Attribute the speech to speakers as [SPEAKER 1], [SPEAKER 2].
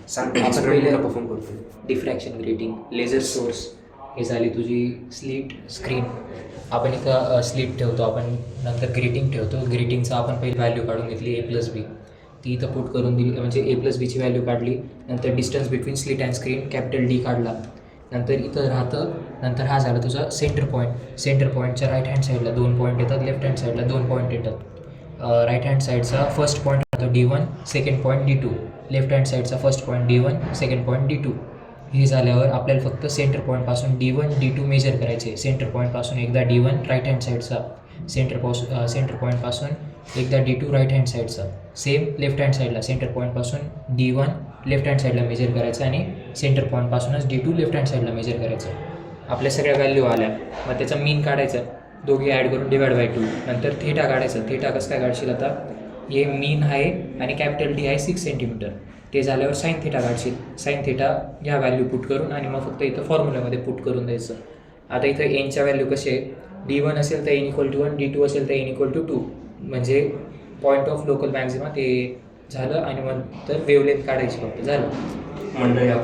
[SPEAKER 1] सांग
[SPEAKER 2] आपण
[SPEAKER 1] एक्सपेरिमेंट
[SPEAKER 2] पहिले
[SPEAKER 1] परफॉर्म करतो.
[SPEAKER 2] डिफ्रॅक्शन ग्रेटिंग, लेझर सोर्स, हे झाली तुझी स्लीट स्क्रीन. आपण इथं स्लीट ठेवतो, आपण नंतर ग्रेटिंग ठेवतो. ग्रेटिंगचा आपण पहिली व्हॅल्यू काढून घेतली A+B, ती इथं पुट करून दिली, म्हणजे A+Bची व्हॅल्यू काढली. नंतर distance between slit and screen capital D काढला. नंतर इथं राहतं, नंतर हा झाला तुझा सेंटर पॉईंट. सेंटर पॉईंटच्या राईट हँड साईडला 2 पॉईंट येतात, लेफ्ट हँड साईडला 2 पॉईंट येतात. राईट हँड साईडचा फर्स्ट पॉईंट राहतो D1, second point D2. Left hand साईडचा first point D1, second point D2. हे झाल्यावर आपल्याला फक्त सेंटर पॉईंटपासून D1, D2 मेजर करायचे. सेंटर पॉईंटपासून एकदा D1 राईट हँड साईडचा, सेंटर पॉईंटपासून एकदा D2 राईट हँड साईडचा. सेम लेफ्ट हँड साईडला सेंटर पॉईंटपासून D1 लेफ्ट हँड साईडला मेजर करायचं आणि सेंटर पॉईंटपासूनच D2 लेफ्ट हँड साईडला मेजर करायचं. आपल्या सगळ्या व्हॅल्यू आल्या, मग त्याचा मीन काढायचा, दोघी ॲड करून डिवाइड/2. नंतर थेटा काढायचं. थेटा कसं काय काढशील आता, हे मीन आहे आणि कॅपिटल D आहे 6 सेंटीमीटर. ते झाल्यावर साईन थेटा काढशील. साईन थेटा ह्या व्हॅल्यू पुट करून आणि मग फक्त इथं फॉर्म्युल्यामध्ये पुट करून द्यायचं. आता इथं एनच्या व्हॅल्यू कसे आहे, D1 असेल तर n=1, D2 असेल तर n=2, म्हणजे पॉईंट ऑफ लोकल मॅक्झिमा ते झालं. आणि मग तर वेवलेंथ काढायची फक्त, झालं.
[SPEAKER 1] मंडळी आपल्या